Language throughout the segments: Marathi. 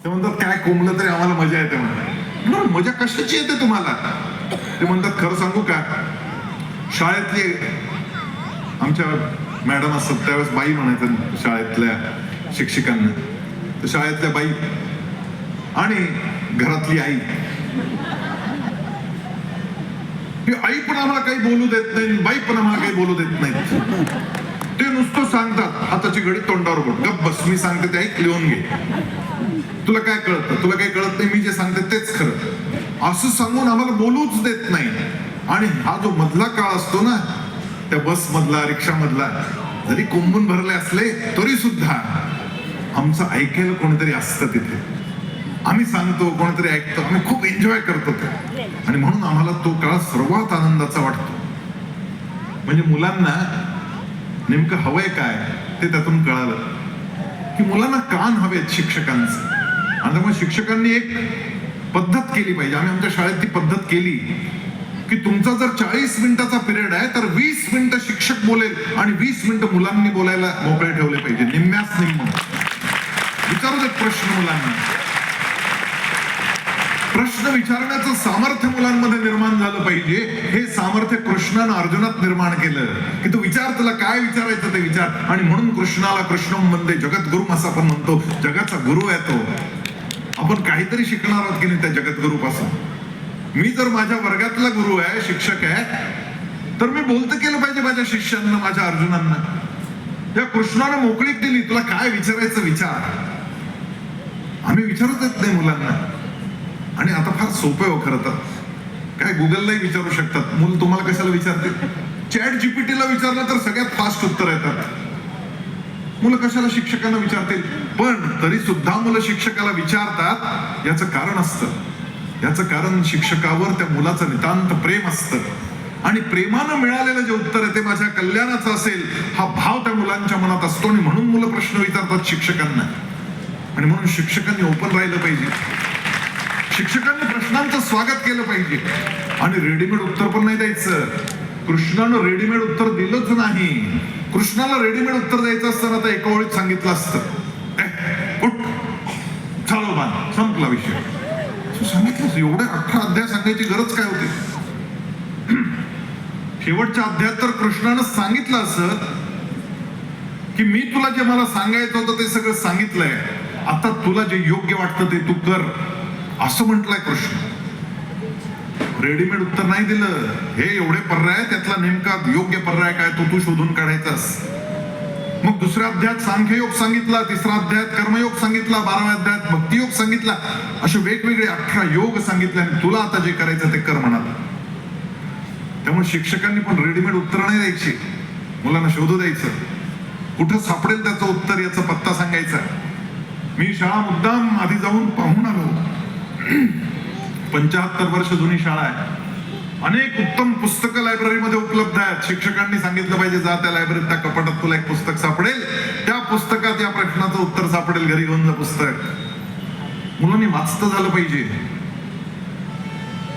ते म्हणतात काय कोंबलं तरी आम्हाला मजा येते म्हणतात. मजा कशाची येते तुम्हाला? ते म्हणतात खरं सांगू का, शाळेतली आमच्या मॅडम असतात त्यावेळेस बाई म्हणायचं शाळेतल्या शिक्षकांना, तर शाळेतल्या बाई आणि घरातली आई, ही आई पण आम्हाला काही बोलू देत नाही, बाई पण आम्हाला काही बोलू देत नाही. ते नुसतं सांगतात हाताची घडी तोंडावर बोट, गप बस, मी सांगते ते ऐक, लिहून घे, तुला काय कळतं, तुला काही कळत नाही, मी जे सांगते तेच खरं, असं सांगून आम्हाला बोलूच देत नाही. आणि हा जो मधला काळ असतो ना, त्या बस मधला, रिक्षा मधला, जरी कुंभून भरले असले तरी सुद्धा आमचं ऐकायला कोणीतरी असतं तिथे. आम्ही सांगतो, कोणीतरी ऐकतो, आम्ही खूप एन्जॉय करतो ते. आणि म्हणून आम्हाला तो काळ सर्वात आनंदाचा वाटतो. म्हणजे मुलांना नेमकं हवंय काय ते त्यातून कळालं की मुलांना कान हवेत शिक्षकांचं. आणि त्यामुळे शिक्षकांनी एक पद्धत केली पाहिजे. आम्ही आमच्या शाळेत ती पद्धत केली की तुमचा जर 40 मिनिटाचा पिरियड आहे तर 20 मिनिटं शिक्षक बोलेल आणि 20 मिनिटं मुलांनी बोलायला मोकळे ठेवले पाहिजे. निम्म्याच निम्म विचारू देत प्रश्न मुलांना. प्रश्न विचारण्याचं सामर्थ्य मुलांमध्ये निर्माण झालं पाहिजे. हे सामर्थ्य कृष्णानं अर्जुनात निर्माण केलं की तू विचार, तुला काय विचारायचं ते विचार. आणि म्हणून कृष्णाला कृष्णम वंदे जगद्गुरु असं आपण म्हणतो. जगाचा गुरु आहे तो. आपण काहीतरी शिकणार आहोत की नाही त्या जगद्गुरु पासून. मी जर माझ्या वर्गातला गुरु आहे, शिक्षक आहे, तर मी बोलतं केलं पाहिजे माझ्या शिष्यांना, माझ्या अर्जुनांना. या कृष्णानं मोकळीक दिली, तुला काय विचारायचं विचार. आम्ही विचारत येत नाही मुलांना. आणि आता फार सोपं हो खरं तर, काय गुगललाही विचारू शकतात. मुलं तुम्हाला कशाला विचारते? चॅट जीपीटीला विचारलं तर सगळ्यात फास्ट उत्तर येतात. मुलं कशाला शिक्षकांना विचारतील? पण तरी सुद्धा मुलं शिक्षकाला विचारतात, याचं कारण असतं. याचं कारण शिक्षकावर त्या मुलाचं नितांत प्रेम असतं. आणि प्रेमानं मिळालेलं जे उत्तर आहे ते माझ्या कल्याणाचं असेल हा भाव त्या मुलांच्या मनात असतो. आणि म्हणून मुलं प्रश्न विचारतात शिक्षकांना. आणि म्हणून शिक्षकांनी ओपन राहिलं पाहिजे. शिक्षकांनी प्रश्नांचं स्वागत केलं पाहिजे. आणि रेडीमेड उत्तर पण नाही द्यायचं. कृष्णानं रेडीमेड उत्तर दिलंच नाही. कृष्णाला रेडीमेड उत्तर द्यायचं असतं तर एका ओळीत सांगितलं असतं, उठ, चालव बाण, संपला विषय. सांगितलं. एवढे 18 अध्याय सांगायची गरज काय होती? शेवटच्या अध्यायात तर कृष्णानं सांगितलं असं की मी तुला जे मला सांगायचं होतं ते सगळं सांगितलंय, आता तुला जे योग्य वाटतं ते तू कर, असं म्हटलंय कृष्ण. रेडीमेड उत्तर नाही दिलं. हे एवढे पर्याय, त्यातला नेमका योग्य पर्याय काय तो तू शोधून काढायचास. मग दुसऱ्या अध्यायात सांख्ययोग सांगितला, तिसऱ्या अध्यायात कर्मयोग सांगितला, 12व्या अध्यायात भक्तियोग सांगितला. असे वेगवेगळे 18 योग सांगितले आणि तुला आता जे करायचं ते कर म्हणाल. त्यामुळे शिक्षकांनी पण रेडीमेड उत्तर नाही द्यायची. मुलांना शोधू द्यायचं. कुठं सापडेल त्याचं उत्तर याचा पत्ता सांगायचा. मी शाळा मुद्दाम आधी जाऊन पाहून आलो. 75 वर्ष जुनी शाळा आहे. अनेक उत्तम पुस्तकं लायब्ररीमध्ये उपलब्ध आहेत. शिक्षकांनी सांगितलं पाहिजे, जा त्या लायब्ररीत, त्या कपाटात तुला एक पुस्तक सापडेल, त्या पुस्तकात या प्रश्नाचं उत्तर सापडेल, घरी घेऊन जा पुस्तक. मुलांनी वाचतं झालं पाहिजे.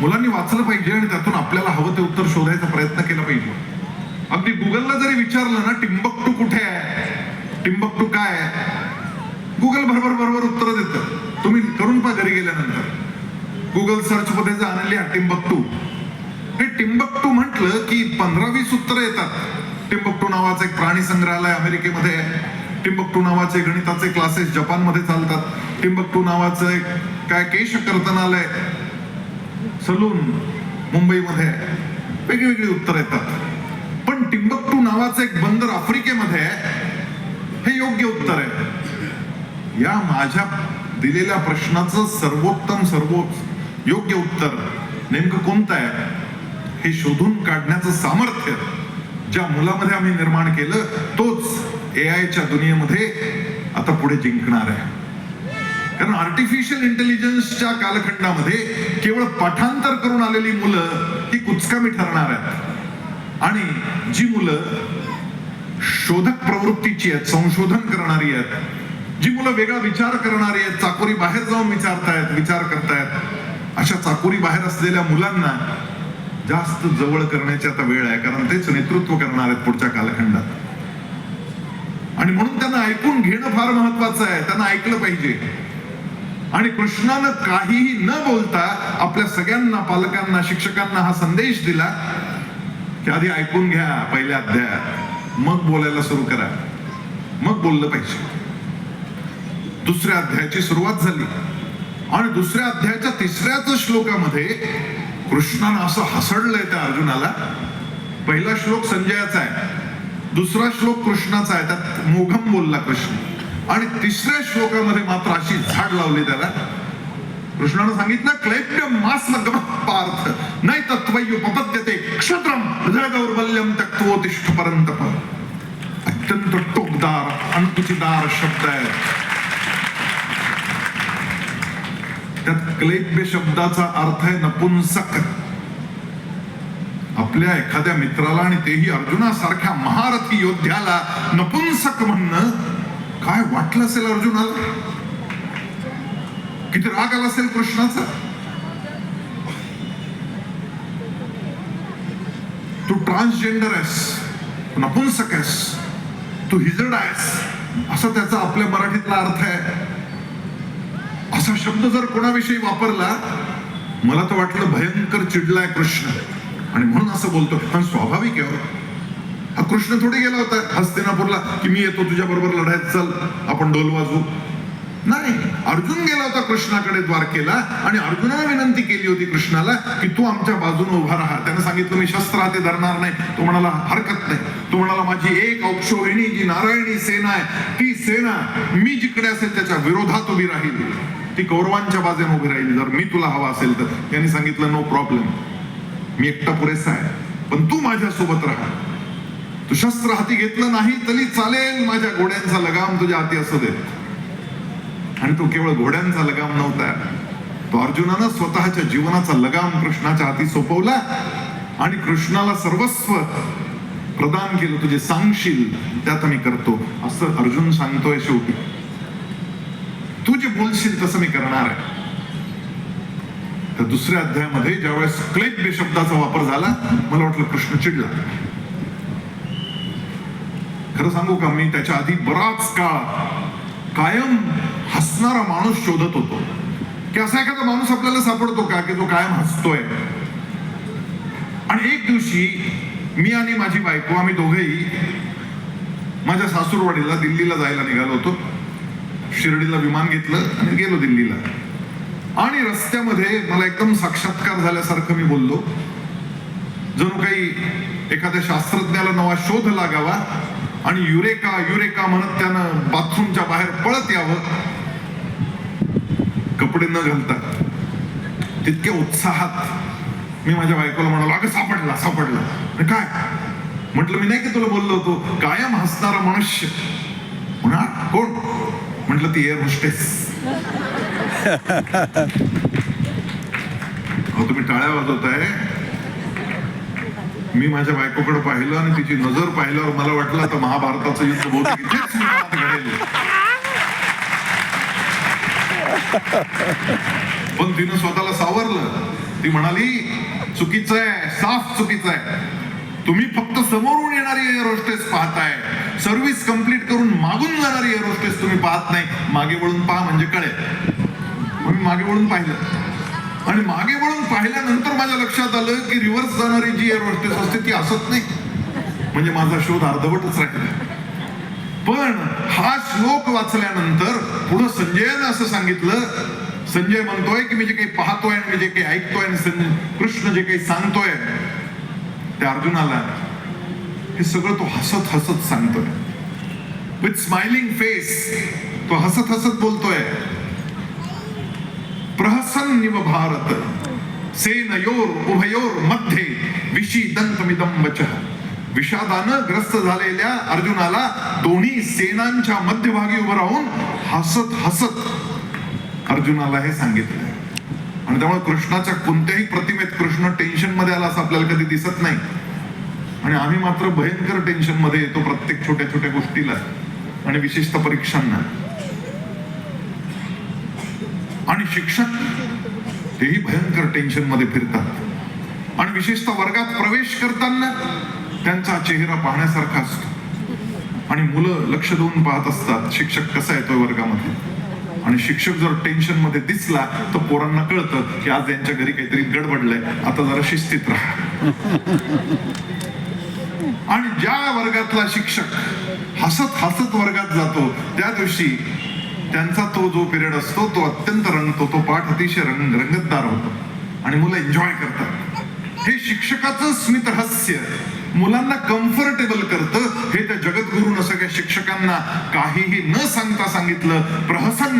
मुलांनी वाचलं पाहिजे आणि त्यातून आपल्याला हवं ते उत्तर शोधायचा प्रयत्न केला पाहिजे. अगदी गुगलला जरी विचारलं ना, टिंबकटू कुठे आहे, टिंबकटू काय आहे, गुगल बरोबर उत्तर देतं. तुम्ही करून पहा घरी गेल्यानंतर. गुगल सर्च मध्ये जा आणि लिहा टिंबकटू. हे टिंबकटू म्हटलं की 15-20 उत्तरं येतात. टिंबकटू नावाचं एक प्राणी संग्रहालय अमेरिकेमध्ये आहे. टिंबकटू नावाचे गणिताचे क्लासेस जपानमध्ये चालतात. टिंबकटू नावाचं एक काय केश कर्तनालय, सलून मुंबईमध्ये, वेगळी उत्तर येतात. पण टिंबकटू नावाचं एक बंदर आफ्रिकेमध्ये आहे, हे योग्य उत्तर आहे. या माझ्या दिलेल्या प्रश्नाचं सर्वोत्तम योग्य उत्तर नेमकं कोणतं आहे हे शोधून काढण्याचं सामर्थ्य ज्या मुलामध्ये आम्ही निर्माण केलं, तोच एआयच्या दुनियेमध्ये आता पुढे जिंकणार आहे. कारण आर्टिफिशियल इंटेलिजन्सच्या कालखंडामध्ये केवळ पाठांतर करून आलेली मुलं ही कुचकामी ठरणार आहेत. आणि जी मुलं शोधक प्रवृत्तीची आहेत, संशोधन करणारी आहेत, जी मुलं वेगळा विचार करणारी आहेत, चाकोरी बाहेर जाऊन विचार करतायत, अशा चाकोरी बाहेर असलेल्या मुलांना जास्त जवळ करण्याची आता वेळ आहे. कारण तेच नेतृत्व करणार आहेत पुढच्या कालखंडात. आणि म्हणून त्यांना ऐकून घेणं फार महत्वाचं आहे. त्यांना ऐकलं पाहिजे. आणि कृष्णानं काहीही न बोलता आपल्या सगळ्यांना, पालकांना, शिक्षकांना हा संदेश दिला की आधी ऐकून घ्या पहिल्या अध्यायात, मग बोलायला सुरू करा, मग बोललं पाहिजे. दुसऱ्या अध्यायाची सुरुवात झाली आणि दुसऱ्या अध्यायाच्या 3ऱ्याच श्लोकामध्ये कृष्णानं असं हसडलंय त्या अर्जुनाला. पहिला श्लोक संजयाचा आहे, दुसरा श्लोक कृष्णाचा आहे, त्यात मोघम बोलला कृष्ण, आणि 3ऱ्या श्लोकामध्ये मात्र अशी झाड लावली त्याला. कृष्णानं सांगितलं क्लैप्य मास पार्थ नाही तत्वयुपपद्यते क्षत्रम हृदय दौर्बल्यम त्यक्तोतिष्ठ परंतप. अत्यंत टोकदार, अनुचितदार शब्द आहे. त्यात क्लैप्य शब्दाचा अर्थ आहे नपुंसक. आपल्या एखाद्या मित्राला, आणि तेही अर्जुनासारख्या महारथी योद्ध्याला नपुंसक म्हणणं काय वाटलं असेल अर्जुनाला? किती राग आला असेल कृष्णाचा? तू ट्रान्सजेंडर आहेस, नपुंसक आहेस, तू हिजड आहेस, असा त्याचा आपल्या मराठीतला अर्थ आहे. असा शब्द जर कोणाविषयी वापरला, मला तर वाटलं भयंकर चिडलाय कृष्ण आणि म्हणून असं बोलतो. पण स्वाभाविक आहे. हा कृष्ण थोडी गेला होता हस्तिनापूरला की मी येतो तुझ्या बरोबर लढायत, चल आपण ढोल वाजवू. नाही, अर्जुन गेला होता कृष्णाकडे द्वारकेला आणि अर्जुनाने विनंती केली होती कृष्णाला की तू आमच्या बाजूने उभा राहा. त्यानं सांगितलं मी शस्त्र हाती धरणार नाही. तो म्हणाला हरकत नाही. तो म्हणाला माझी एक औक्षोहिणी जी नारायणी सेना आहे, ती सेना मी जिकडे असेल त्याच्या विरोधात उभी राहील, ती कौरवांच्या बाजूने उभी राहील जर मी तुला हवा असेल तर. त्यांनी सांगितलं नो प्रॉब्लेम, मी एकटा पुरेसा आहे, पण तू माझ्या सोबत राहा. तू शस्त्र हाती घेतलं नाही तरी चालेल, माझ्या घोड्यांचा लगाम तुझ्या हाती असू दे. आणि तो केवळ घोड्यांचा लगाम नव्हता, तो अर्जुनानं स्वतःच्या जीवनाचा लगाम कृष्णाच्या हाती सोपवला आणि कृष्णाला सर्वस्व प्रदान केलं. तुझे सांगशील त्यात मी करतो असं अर्जुन सांगतोय. शेवटी तू जे बोलशील तसं मी करणार आहे. तर दुसऱ्या अध्यायामध्ये ज्यावेळेस क्लैप्य शब्दाचा वापर झाला, मला वाटलं कृष्ण चिडला. खरं सांगू का, मी त्याच्या आधी बराच काळ कायम हसणारा माणूस शोधत होतो की असा एखादा माणूस आपल्याला सापडतो का की जो कायम हसतोय. आणि एक दिवशी मी आणि माझी बायको, आम्ही दोघेही माझ्या सासूरवाडीला दिल्लीला जायला निघालो होतो. शिर्डीला विमान घेतलं आणि गेलो दिल्लीला. आणि रस्त्यामध्ये मला एकदम साक्षात्कार झाल्यासारखं मी बोललो, जणू काही एखाद्या शास्त्रज्ञाला नवा शोध लागावा आणि युरेका युरेका म्हणत त्यानं बाथरूमच्या बाहेर पळत यावं, कपडे न घालता. तितक्या उत्साहात मी माझ्या बायकोला म्हणालो, अगं सापडला सापडला. काय म्हटलं, मी नाही की तुला बोललो होतो कायम हसणारा मनुष्य. म्हणा कोण? म्हटलं ती एअर होस्टेस. तुम्ही टाळ्या वाजवताय. मी माझ्या बायकोकडे पाहिलं आणि तिची नजर पाहिल्यावर मला वाटलं आता महाभारताचं युद्ध बहुतेक इथेच घडेल. पण तिनं स्वतःला सावरलं. ती म्हणाली चुकीचं आहे, साफ चुकीचं आहे. तुम्ही फक्त समोरून येणारी एअर होस्टेस पाहताय, सर्व्हिस कंप्लीट करून मागून जाणारी एअर होस्टेस तुम्ही पाहत नाही. मागे वळून पहा म्हणजे कळेल. मी मागे वळून पाहिलं आणि मागे वळून पाहिल्यानंतर माझ्या लक्षात आलं की रिव्हर्स जाणारी जी एअर होस्टेस असते ती हसत नाही. म्हणजे माझा शोध अर्धवटच राहिला. पण हा श्लोक वाचल्यानंतर पुढे संजयानं असं सांगितलं. संजय म्हणतोय की मी जे काही पाहतोय आणि मी जे काही ऐकतोय आणि कृष्ण जे काही सांगतोय त्या अर्जुनाला, हे सगळं तो हसत हसत सांगतोय. विथ स्माइलिंग फेस तो हसत हसत बोलतोय. प्रहसन्निव भारत सेनयोर उभयोर मध्ये विषीदन्तमिदं वचः. विषादानं ग्रस्त झालेल्या अर्जुनाला दोन्ही सेनांच्या मध्यभागी उभं राहून हसत हसत अर्जुनाला हे सांगितलंय. आणि त्यामुळे कृष्णाच्या कोणत्याही प्रतिमेत कृष्ण टेन्शन मध्ये आला असं आपल्याला कधी दिसत नाही. आणि आम्ही मात्र भयंकर टेन्शन मध्ये येतो प्रत्येक छोट्या छोट्या गोष्टीला आणि विशेषतः परीक्षांना. आणि शिक्षक तेही भयंकर टेन्शन मध्ये फिरतात आणि विशेषतः वर्गात प्रवेश करताना त्यांचा चेहरा पाहण्यासारखा असतो आणि मुलं लक्ष देऊन पाहत असतात शिक्षक कसा येतोय वर्गामध्ये. आणि शिक्षक जर टेन्शन मध्ये दिसला तर पोरांना कळतं की आज यांच्या घरी काहीतरी गडबडलंय, आता जरा शिस्तीत राहा. आणि ज्या वर्गातला शिक्षक हसत हसत वर्गात जातो त्या दिवशी त्यांचा तो जो पिरियड असतो तो अत्यंत रंगतो, तो पाठ अतिशय रंगतदार होतो आणि मुलं एन्जॉय करतात. हे शिक्षकाचं स्मित हास्य मुलांना कम्फर्टेबल करतं. हे त्या जगद्गुरूनं सगळ्या शिक्षकांना काहीही न सांगता सांगितलं, प्रहसन